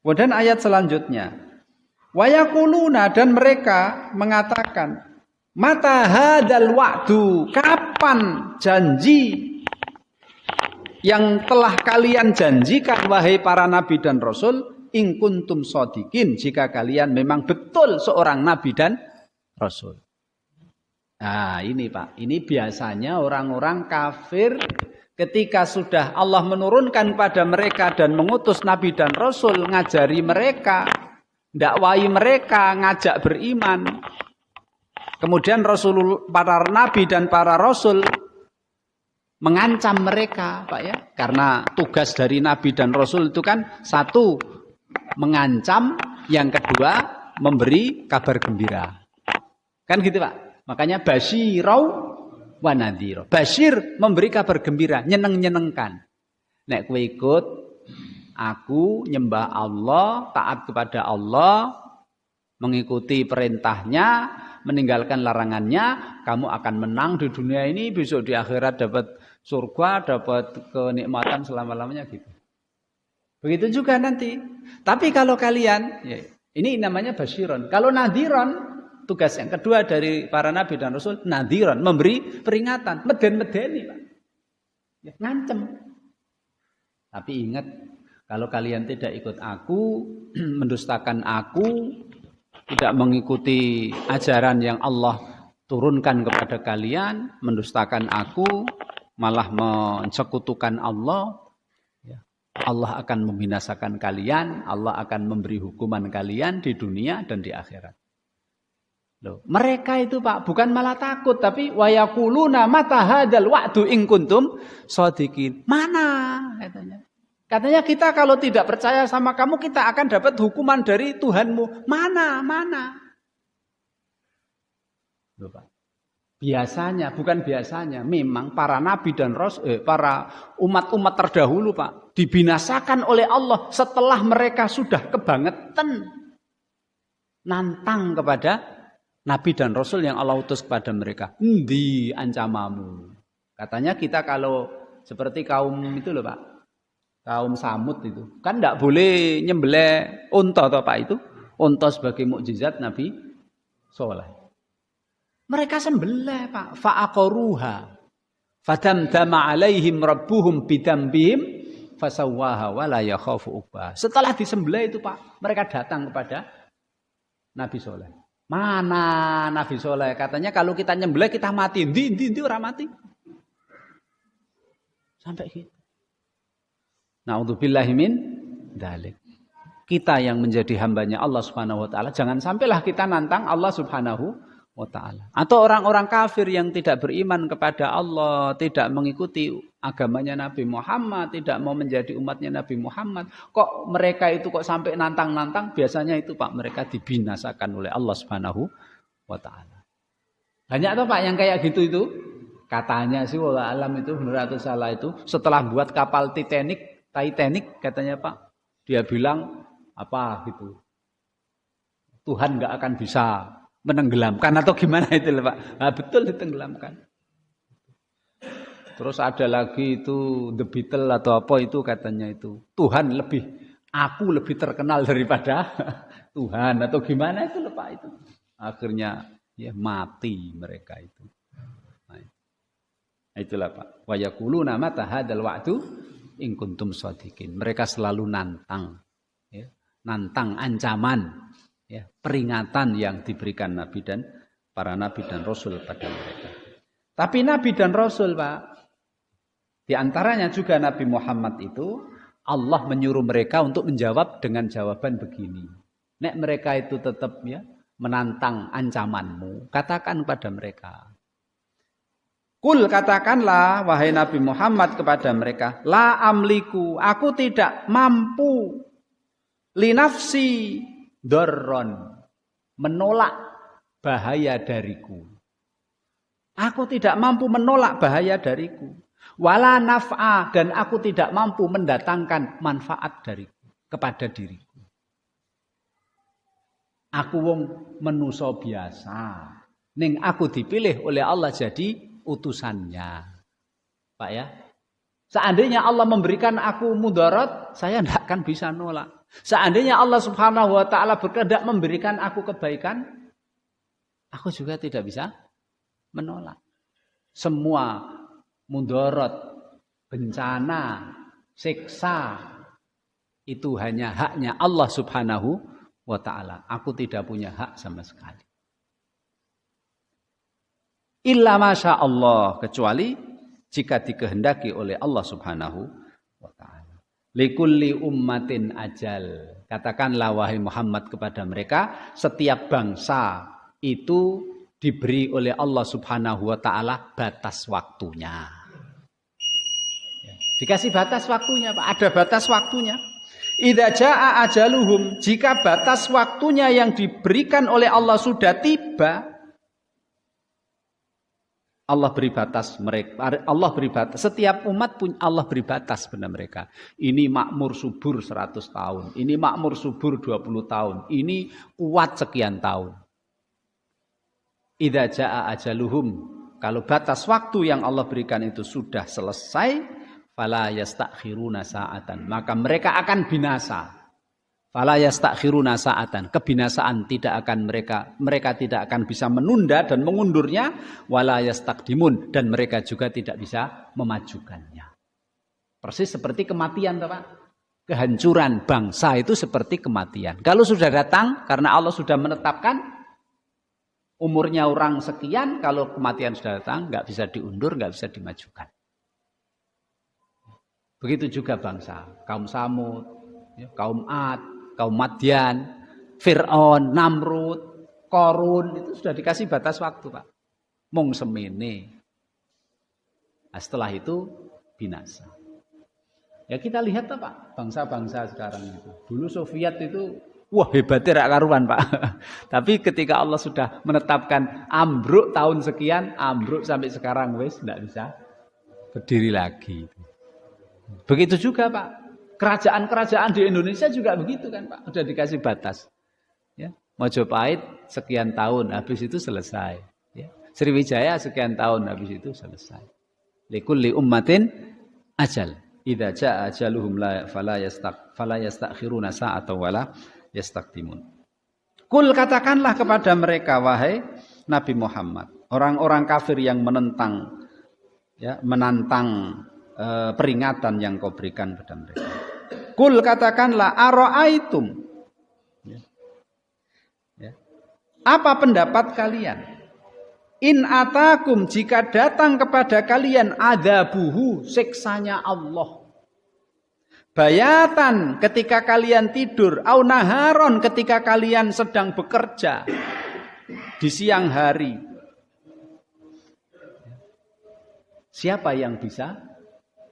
Kemudian ayat selanjutnya, wa yaquluna, dan mereka mengatakan, mata hadzal wa'du, kapan janji yang telah kalian janjikan wahai para nabi dan rasul, in kuntum shodiqin, jika kalian memang betul seorang nabi dan rasul. Nah ini Pak, ini biasanya orang-orang kafir ketika sudah Allah menurunkan pada mereka dan mengutus nabi dan rasul, ngajari mereka, dakwai mereka, ngajak beriman. Kemudian para nabi dan para rasul mengancam mereka, Pak ya. Karena tugas dari nabi dan rasul itu kan satu, mengancam, yang kedua memberi kabar gembira. Kan gitu Pak. Makanya basyirau wa nadhira. Basyir memberi kabar gembira, nyeneng-nyenengkan. Nek kowe ikut aku nyembah Allah, taat kepada Allah, mengikuti perintahnya, meninggalkan larangannya, kamu akan menang di dunia ini, besok di akhirat dapat surga, dapat kenikmatan selama-lamanya gitu. Begitu juga nanti. Tapi kalau kalian, ya, ini namanya basyiron. Kalau nadhiron, tugas yang kedua dari para nabi dan rasul, nadhiron, memberi peringatan, meden-medeni Pak. Ya, ngancem. Tapi ingat, kalau kalian tidak ikut aku, mendustakan aku, tidak mengikuti ajaran yang Allah turunkan kepada kalian, mendustakan aku, malah mensekutukan Allah, ya, Allah akan membinasakan kalian, Allah akan memberi hukuman kalian di dunia dan di akhirat. Loh, mereka itu Pak bukan malah takut, tapi wa yaquluna mata hadzal wa'du in kuntum shodiqin. Mana katanya? Katanya kita kalau tidak percaya sama kamu, kita akan dapat hukuman dari Tuhanmu. Mana? Loh, Pak. Biasanya, bukan biasanya, memang para nabi dan rasul, para umat-umat terdahulu Pak, dibinasakan oleh Allah setelah mereka sudah kebangetan nantang kepada nabi dan rasul yang Allah utus kepada mereka. Endi ancamamu? Katanya kita kalau seperti kaum itu loh Pak, kaum Samud itu, kan tidak boleh nyembelih unta toh Pak itu. Unta sebagai mukjizat Nabi Soleh. Mereka sembelih Pak, fa'aqaruha fadamdama alaihim rabbuhum bidambihim fasawwaha wa la yakhafu uqbaha. Setelah disembelih itu Pak, mereka datang kepada Nabi Soleh. Mana Nabi Soleh? Katanya kalau kita nyembelih kita mati. Ndi orang mati. Sampai gitu. Na'udzubillahi min dzalik. Kita yang menjadi hambanya Allah Subhanahu wa taala, jangan sampailah kita nantang Allah Subhanahu wa ta'ala. Atau orang-orang kafir yang tidak beriman kepada Allah, tidak mengikuti agamanya Nabi Muhammad, tidak mau menjadi umatnya Nabi Muhammad. Kok mereka itu kok sampai nantang-nantang? Biasanya itu Pak, mereka dibinasakan oleh Allah Subhanahu wa ta'ala. Banyak tuh Pak yang kayak gitu itu. Katanya sih wallahu alam itu benar atau salah itu, setelah buat kapal Titanic katanya Pak, dia bilang apa gitu, Tuhan nggak akan bisa menenggelamkan atau gimana itu Pak. Nah, betul ditenggelamkan. Terus ada lagi itu The Beatles atau apa itu katanya itu, aku lebih terkenal daripada Tuhan atau gimana itu Pak itu. Akhirnya ya mati mereka itu. Nah, itulah Pak. Wa yaquluna mata hadzal wa'du in kuntum shodiqin. Mereka selalu nantang, ya, nantang ancaman, ya, peringatan yang diberikan Nabi dan para Nabi dan Rasul pada mereka. Tapi Nabi dan Rasul Pak, di antaranya juga Nabi Muhammad itu, Allah menyuruh mereka untuk menjawab dengan jawaban begini. Nek mereka itu tetap ya menantang ancamanmu, katakan pada mereka. Kul, katakanlah wahai Nabi Muhammad kepada mereka, la amliku, aku tidak mampu, linafsi dorron, menolak bahaya dariku. Aku tidak mampu menolak bahaya dariku. Wala naf'a, dan aku tidak mampu mendatangkan manfaat dariku kepada diriku. Aku wong manusa biasa. Ning aku dipilih oleh Allah jadi utusannya. Pak ya. Seandainya Allah memberikan aku mudarat, saya tidak akan bisa nolak. Seandainya Allah Subhanahu wa taala berkehendak memberikan aku kebaikan, aku juga tidak bisa menolak. Semua mudarat, bencana, siksa itu hanya haknya Allah Subhanahu wa taala. Aku tidak punya hak sama sekali. Illa masya Allah, kecuali jika dikehendaki oleh Allah Subhanahu wa taala. Likulli ummatin ajal. Katakanlah wahai Muhammad kepada mereka, setiap bangsa itu diberi oleh Allah Subhanahu wa taala batas waktunya. Dikasih batas waktunya, Pak. Ada batas waktunya. Idza jaa ajaluhum, jika batas waktunya yang diberikan oleh Allah sudah tiba, Allah beri batas mereka. Allah beri batas. Setiap umat pun Allah beri batas pada mereka. Ini makmur subur 100 tahun. Ini makmur subur 20 tahun. Ini kuat sekian tahun. Idza jaa ajaluhum, kalau batas waktu yang Allah berikan itu sudah selesai, fala yastakhiruna sa'atan, maka mereka akan binasa. Fala yastakhiruna sa'atan, kebinasaan tidak akan mereka tidak akan bisa menunda dan mengundurnya, wala yastaqdimun, dan mereka juga tidak bisa memajukannya. Persis seperti kematian, Pak. Kehancuran bangsa itu seperti kematian. Kalau sudah datang karena Allah sudah menetapkan umurnya orang sekian, kalau kematian sudah datang, nggak bisa diundur, nggak bisa dimajukan. Begitu juga bangsa, kaum Samud, kaum Ad, kaum Madyan, Fir'aun, Namrud, Korun, itu sudah dikasih batas waktu, Pak. Mung semene. Nah, setelah itu binasa. Ya kita lihat Pak, bangsa-bangsa sekarang itu. Dulu Soviet itu wah hebatnya rak karuan Pak. Tapi ketika Allah sudah menetapkan ambruk tahun sekian, ambruk sampai sekarang wis tidak bisa berdiri lagi. Begitu juga Pak. Kerajaan-kerajaan di Indonesia juga begitu kan Pak. Sudah dikasih batas. Ya, Majapahit sekian tahun, habis itu selesai. Ya. Sriwijaya sekian tahun, habis itu selesai. Likulli ummatin ajal. Idza jaa ajaluhum fala yastakhiruna sa'atan wala yastaqdimun. Kul katakanlah kepada mereka wahai Nabi Muhammad, orang-orang kafir yang menentang peringatan yang kau berikan kepada mereka. Kul katakanlah ara'aitum. Apa pendapat kalian? In atakum, jika datang kepada kalian adzabuhu, siksanya Allah. Bayatan ketika kalian tidur, au naharon ketika kalian sedang bekerja di siang hari. Siapa yang bisa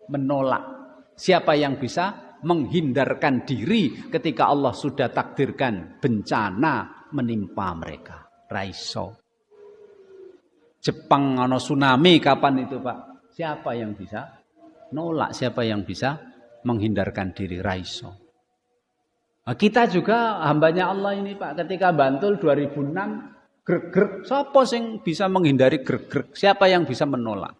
menolak? Siapa yang bisa menghindarkan diri ketika Allah sudah takdirkan bencana menimpa mereka? Raiso. Jepang ana tsunami kapan itu Pak? Siapa yang bisa nolak? Siapa yang bisa menghindarkan diri? Raiso. Nah, kita juga hambanya Allah ini Pak. Ketika Bantul 2006 greg-greg, siapa yang bisa menghindari greg-greg? Siapa yang bisa menolak?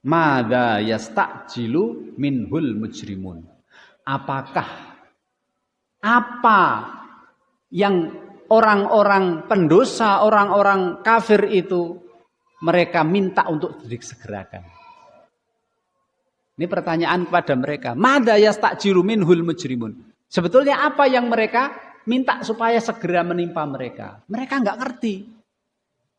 Madza yasta'jilu minhul mujrimun. Apa yang orang-orang pendosa, orang-orang kafir itu mereka minta untuk disegerakan? Ini pertanyaan kepada mereka. Madza yasta'jilu minhul mujrimun. Sebetulnya apa yang mereka minta supaya segera menimpa mereka? Mereka enggak ngerti.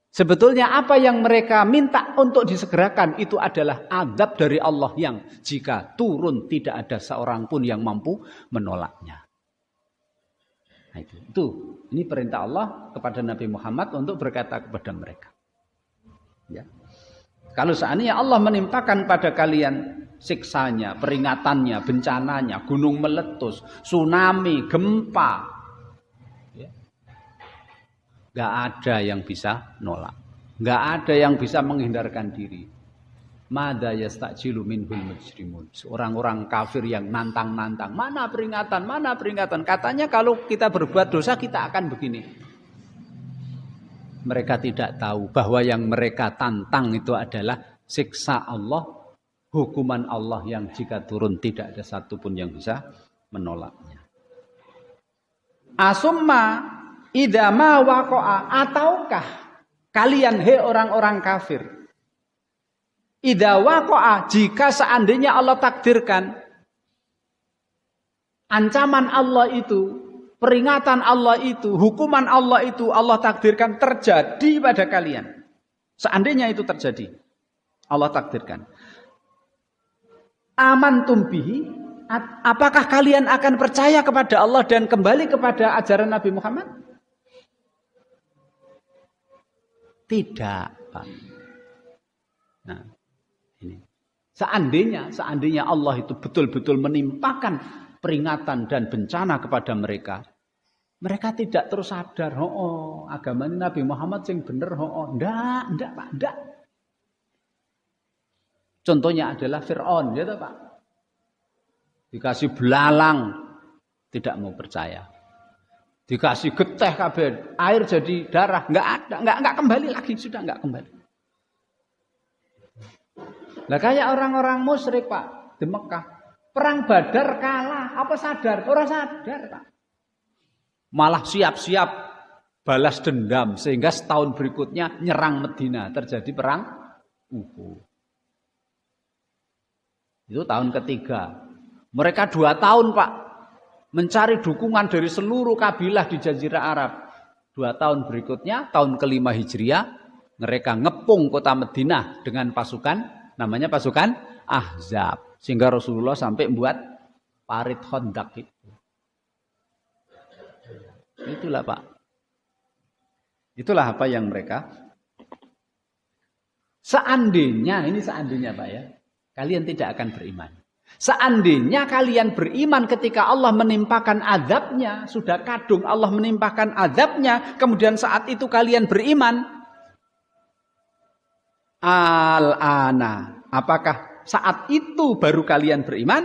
Sebetulnya apa yang mereka minta untuk disegerakan itu adalah azab dari Allah yang jika turun tidak ada seorang pun yang mampu menolaknya. Nah, itu. Ini perintah Allah kepada Nabi Muhammad untuk berkata kepada mereka. Ya. Kalau seandainya Allah menimpakan pada kalian siksanya, peringatannya, bencananya, gunung meletus, tsunami, gempa, gak ada yang bisa nolak. Gak ada yang bisa menghindarkan diri. Madza yasta'jilu minhul mujrimun. Orang-orang kafir yang nantang-nantang. Mana peringatan, mana peringatan. Katanya kalau kita berbuat dosa kita akan begini. Mereka tidak tahu bahwa yang mereka tantang itu adalah siksa Allah hukuman Allah yang jika turun tidak ada satupun yang bisa menolaknya. Asumma idama waqa'a, ataukah kalian hei orang-orang kafir, idza waqa'a, jika seandainya Allah takdirkan ancaman Allah itu, peringatan Allah itu, hukuman Allah itu Allah takdirkan terjadi pada kalian. Seandainya itu terjadi, Allah takdirkan. Amantum bihi, apakah kalian akan percaya kepada Allah dan kembali kepada ajaran Nabi Muhammad? Tidak, Pak. Nah, ini. Seandainya Allah itu betul-betul menimpakan peringatan dan bencana kepada mereka, mereka tidak terus sadar, agama ini Nabi Muhammad sing bener, ndak Pak, ndak. Contohnya adalah Fir'aun, ya Pak. Dikasih belalang, tidak mau percaya. Dikasih geteh kabeh, air jadi darah, enggak kembali lagi, sudah enggak kembali. Lah kayak orang-orang musyrik, Pak, di Mekah, perang Badar kalah, apa sadar? Orang sadar, Pak. Malah siap-siap balas dendam sehingga setahun berikutnya nyerang Medina, terjadi perang Uhud. Itu tahun ketiga. Mereka 2 tahun, Pak, mencari dukungan dari seluruh kabilah di Jazirah Arab. 2 tahun berikutnya, tahun ke-5 Hijriah, mereka ngepung kota Madinah dengan pasukan, namanya pasukan Ahzab. Sehingga Rasulullah sampai membuat parit Khandaq itu. Itulah, Pak. Itulah apa yang mereka. Seandainya, ini seandainya, Pak, ya, kalian tidak akan beriman. Seandainya kalian beriman ketika Allah menimpakan azabnya, sudah kadung Allah menimpakan azabnya, kemudian saat itu kalian beriman. Al-ana, apakah saat itu baru kalian beriman?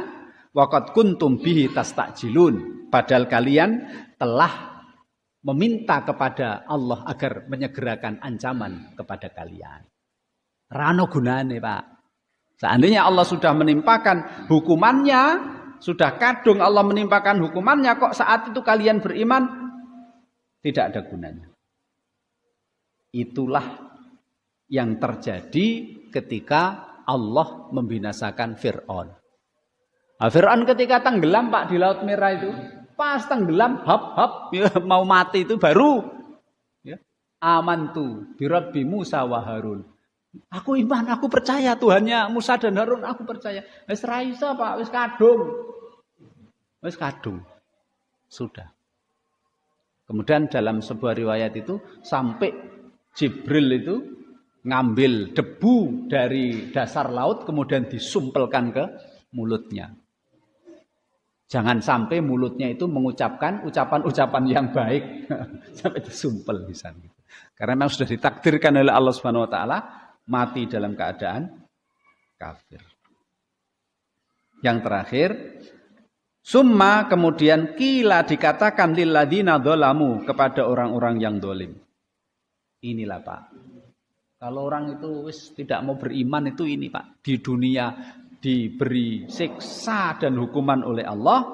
Waqad kuntum bihi tastajilun, padahal kalian telah meminta kepada Allah agar menyegerakan ancaman kepada kalian. Rano gunane, Pak. Seandainya Allah sudah menimpakan hukumannya, sudah kadung Allah menimpakan hukumannya, kok saat itu kalian beriman? Tidak ada gunanya. Itulah yang terjadi ketika Allah membinasakan Fir'aun. Nah, Fir'aun ketika tenggelam, Pak, di Laut Merah itu, pas tenggelam, ya, mau mati itu baru ya, amantu birabbi Musa wa Harun. Aku iman, aku percaya Tuhannya Musa dan Harun, aku percaya. Wis ra iso, Pak, wis kadung. Wis kadung. Sudah. Kemudian dalam sebuah riwayat itu sampai Jibril itu ngambil debu dari dasar laut kemudian disumpelkan ke mulutnya. Jangan sampai mulutnya itu mengucapkan ucapan-ucapan yang baik sampai disumpel di sana. Karena memang sudah ditakdirkan oleh Allah Subhanahu wa taala mati dalam keadaan kafir. Yang terakhir, summa kemudian kila dikatakan lil ladzina dzalamu kepada orang-orang yang dolim. Inilah, Pak. Kalau orang itu wis tidak mau beriman itu ini, Pak. Di dunia diberi siksa dan hukuman oleh Allah.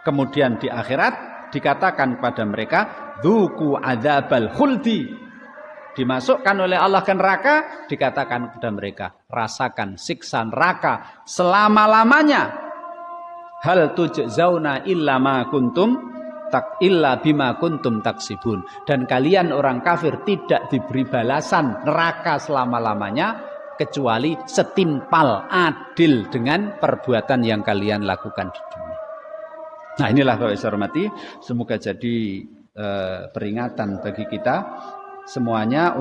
Kemudian di akhirat dikatakan kepada mereka, dzuqu adzabal khuldi. Dimasukkan oleh Allah ke neraka, dikatakan kepada mereka, rasakan siksa neraka selama-lamanya. Hal tujzauna illa ma kuntum illa bima kuntum taksibun. Dan kalian orang kafir tidak diberi balasan neraka selama-lamanya kecuali setimpal adil dengan perbuatan yang kalian lakukan di dunia. Nah, inilah Bapak Ibu hormati, semoga jadi peringatan bagi kita semuanya.